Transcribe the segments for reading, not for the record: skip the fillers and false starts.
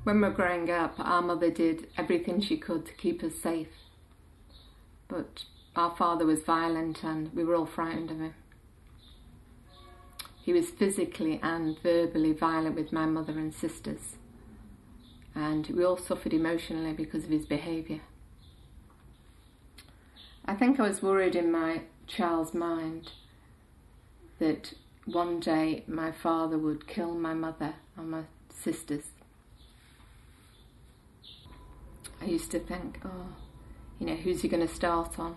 When we were growing up, our mother did everything she could to keep us safe. But our father was violent and we were all frightened of him. He was physically and verbally violent with my mother and sisters. And we all suffered emotionally because of his behaviour. I think I was worried in my child's mind that one day my father would kill my mother and my sisters. I used to think, oh, you know, who's he going to start on?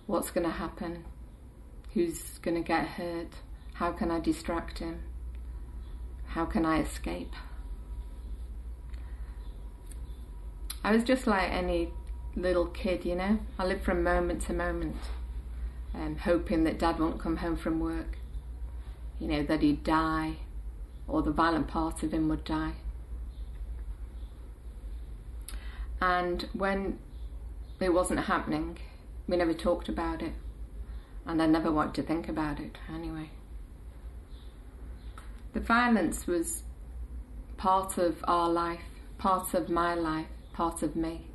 What's going to happen? Who's going to get hurt? How can I distract him? How can I escape? I was just like any little kid, you know. I lived from moment to moment, hoping that Dad won't come home from work. You know, that he'd die, or the violent part of him would die. And when it wasn't happening, we never talked about it. And I never wanted to think about it anyway. The violence was part of our life, part of my life, part of me.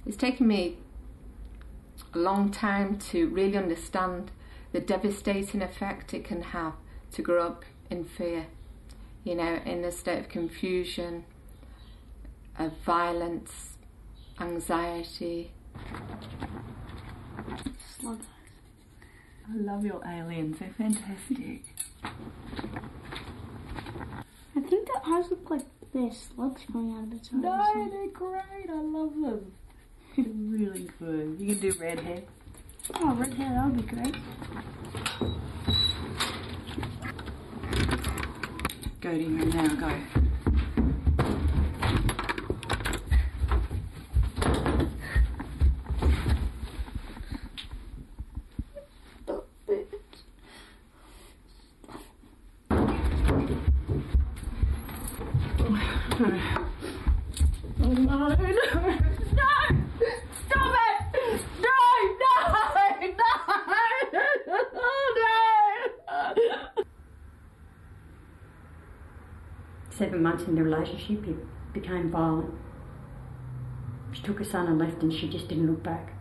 It's taken me a long time to really understand the devastating effect it can have to grow up in fear, you know, in a state of confusion, of violence, anxiety. I love your aliens, they're fantastic. I think their eyes look like there's slugs coming out of its eyes. No, they're great, I love them. They're really good. You can do red hair. Oh, red hair, that would be great. Go to your room now, go. Months in the relationship, it became violent. She took her son and left, and she just didn't look back.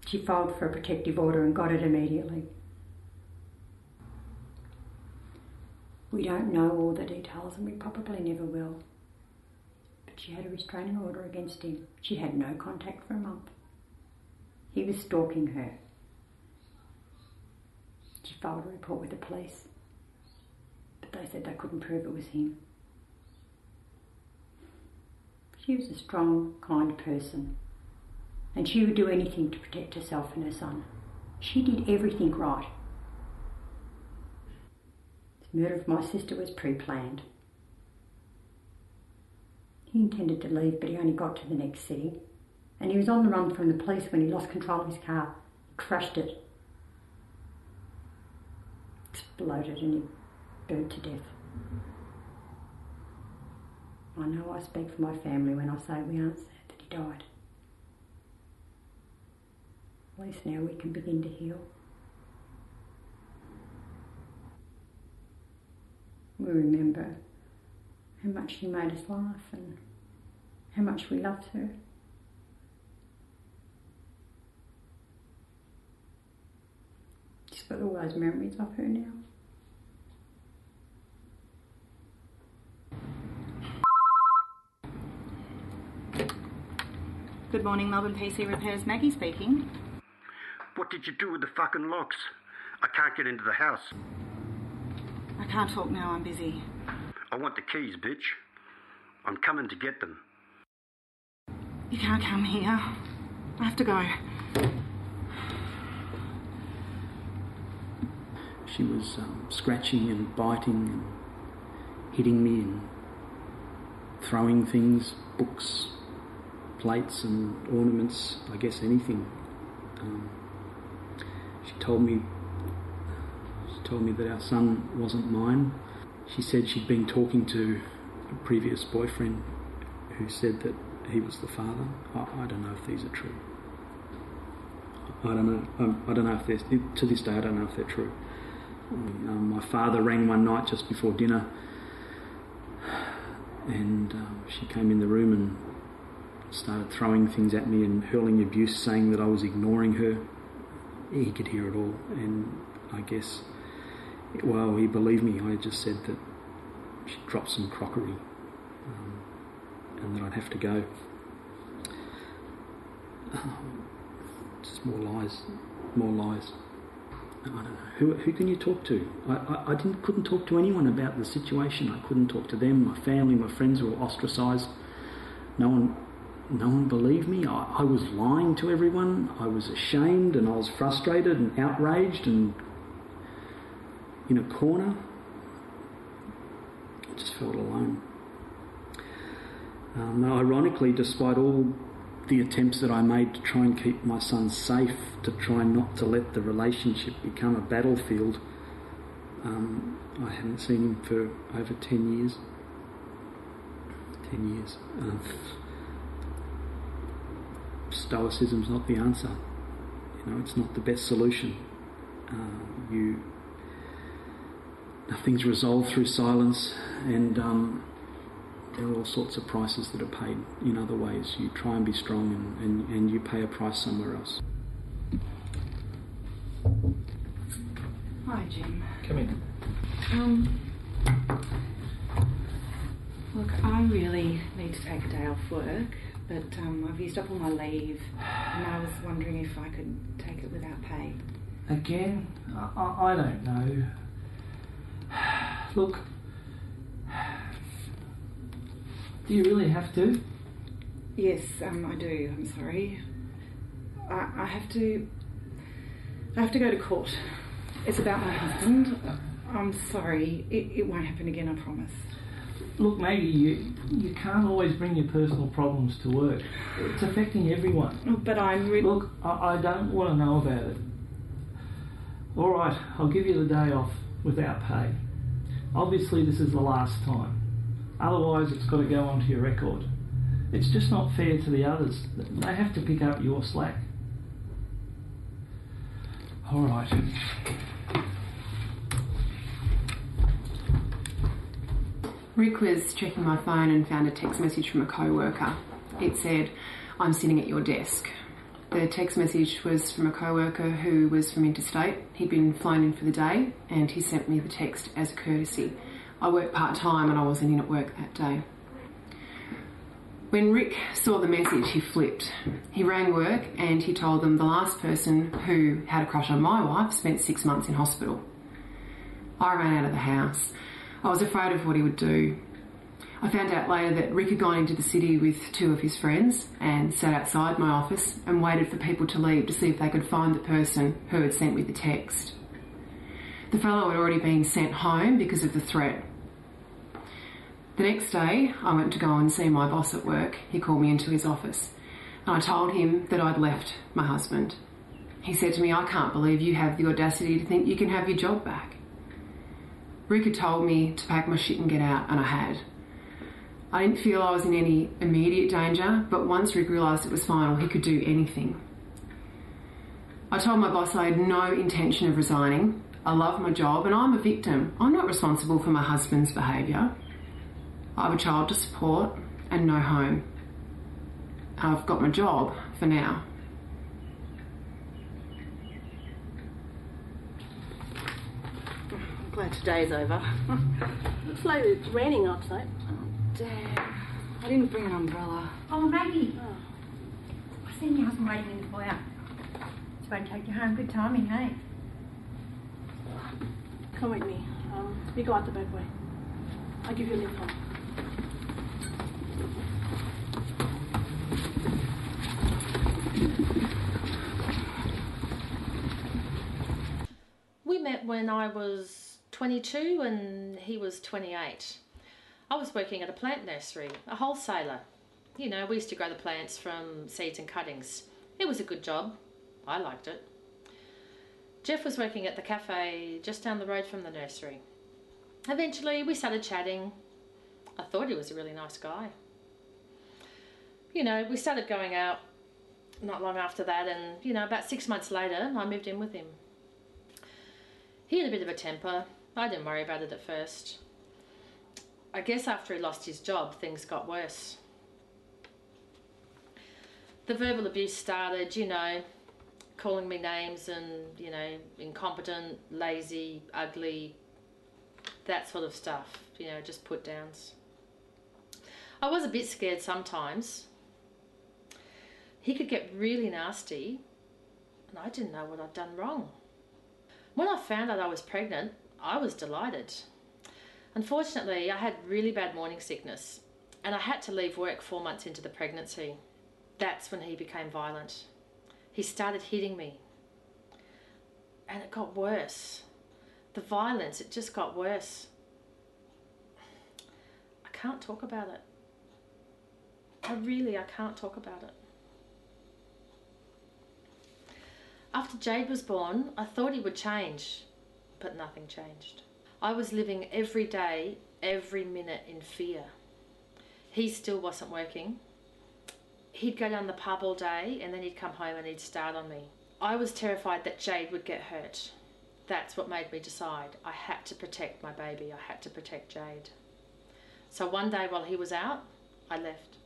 She filed for a protective order and got it immediately. We don't know all the details, and we probably never will. But she had a restraining order against him. She had no contact for a month. He was stalking her. She filed a report with the police. They said they couldn't prove it was him. She was a strong, kind person, and she would do anything to protect herself and her son. She did everything right. The murder of my sister was pre-planned. He intended to leave, but he only got to the next city, and he was on the run from the police when he lost control of his car. He crashed it, exploded, and he burned to death. I know I speak for my family when I say we aren't sad that he died. At least now we can begin to heal. We remember how much she made us laugh and how much we loved her. She's got all those memories of her now. Good morning, Melbourne PC Repairs. Maggie speaking. What did you do with the fucking locks? I can't get into the house. I can't talk now, I'm busy. I want the keys, bitch. I'm coming to get them. You can't come here. I have to go. She was scratching and biting and hitting me and throwing things, books, plates and ornaments, I guess anything. She told me that our son wasn't mine. She said she'd been talking to a previous boyfriend who said that he was the father. I don't know if these are true. I don't know if they're, to this day I don't know if they're true. My father rang one night just before dinner, and she came in the room and started throwing things at me and hurling abuse, saying that I was ignoring her. He could hear it all, and I guess, well, he believed me. I just said that she dropped some crockery and that I'd have to go. Just more lies. I don't know. Who can you talk to? I couldn't talk to anyone about the situation. I couldn't talk to them. My family, my friends were all ostracised. No one believed me. I was lying to everyone. I was ashamed and I was frustrated and outraged and in a corner. I just felt alone. Ironically, despite all the attempts that I made to try and keep my son safe, to try not to let the relationship become a battlefield, I haven't seen him for over 10 years. 10 years. Stoicism's not the answer. It's not the best solution. Nothing's resolved through silence, and there are all sorts of prices that are paid in other ways. You try and be strong, and you pay a price somewhere else. Hi, Jim. Come in. Look, I really need to take a day off work, but I've used up all my leave, and I was wondering if I could take it without pay. Again? I don't know. Look, do you really have to? Yes, I do. I'm sorry. I have to go to court. It's about my husband. I'm sorry. It won't happen again, I promise. Look, Maggie, you can't always bring your personal problems to work. It's affecting everyone. Oh, but I'm really... Look, I don't want to know about it. All right, I'll give you the day off without pay. Obviously, this is the last time. Otherwise, it's got to go onto your record. It's just not fair to the others. They have to pick up your slack. All right. Rick was checking my phone and found a text message from a co-worker. It said, "I'm sitting at your desk." The text message was from a co-worker who was from interstate. He'd been flown in for the day, and he sent me the text as a courtesy. I work part-time and I wasn't in at work that day. When Rick saw the message, he flipped. He rang work and he told them the last person who had a crush on my wife spent 6 months in hospital. I ran out of the house. I was afraid of what he would do. I found out later that Rick had gone into the city with 2 of his friends and sat outside my office and waited for people to leave to see if they could find the person who had sent me the text. The fellow had already been sent home because of the threat. The next day, I went to go and see my boss at work. He called me into his office and I told him that I'd left my husband. He said to me, "I can't believe you have the audacity to think you can have your job back." Rick had told me to pack my shit and get out, and I had. I didn't feel I was in any immediate danger, but once Rick realised it was final, he could do anything. I told my boss I had no intention of resigning. I love my job and I'm a victim. I'm not responsible for my husband's behaviour. I have a child to support and no home. I've got my job for now. I'm glad today's over. Looks like it's raining outside. Damn, I didn't bring an umbrella. Oh, Maggie. I seen your husband waiting in the foyer. He's about to take you home. Good timing, hey? Come with me. We go out the back way. I'll give you a lift home. We met when I was 22 and he was 28. I was working at a plant nursery, a wholesaler. You know, we used to grow the plants from seeds and cuttings. It was a good job. I liked it. Jeff was working at the cafe just down the road from the nursery. Eventually we started chatting. I thought he was a really nice guy. You know, we started going out not long after that, and you know, about 6 months later I moved in with him. He had a bit of a temper. I didn't worry about it at first. I guess after he lost his job, things got worse. The verbal abuse started, calling me names and, incompetent, lazy, ugly, that sort of stuff, just put downs. I was a bit scared sometimes. He could get really nasty and I didn't know what I'd done wrong. When I found out I was pregnant, I was delighted. Unfortunately, I had really bad morning sickness and I had to leave work 4 months into the pregnancy. That's when he became violent. He started hitting me. And it got worse. The violence, it just got worse. I can't talk about it. I can't talk about it. After Jade was born, I thought he would change, but nothing changed. I was living every day, every minute in fear. He still wasn't working. He'd go down the pub all day and then he'd come home and he'd start on me. I was terrified that Jade would get hurt. That's what made me decide I had to protect my baby. I had to protect Jade. So one day while he was out, I left.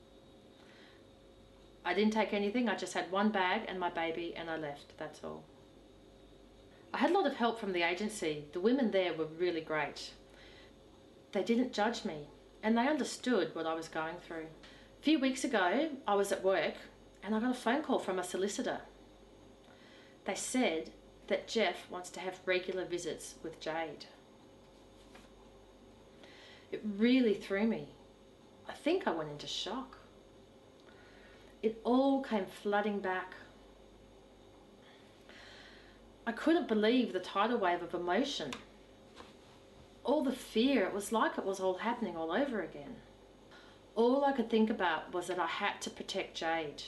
I didn't take anything. I just had one bag and my baby and I left. That's all. I had a lot of help from the agency. The women there were really great. They didn't judge me and they understood what I was going through. A few weeks ago, I was at work and I got a phone call from a solicitor. They said that Jeff wants to have regular visits with Jade. It really threw me. I think I went into shock. It all came flooding back. I couldn't believe the tidal wave of emotion. All the fear, it was like it was all happening all over again. All I could think about was that I had to protect Jade.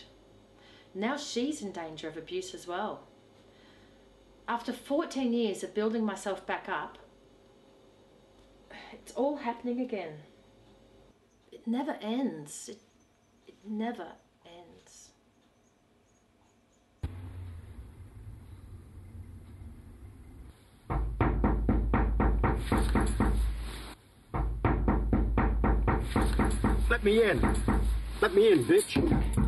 Now she's in danger of abuse as well. After 14 years of building myself back up, it's all happening again. It never ends. It never ends. Let me in. Let me in, bitch.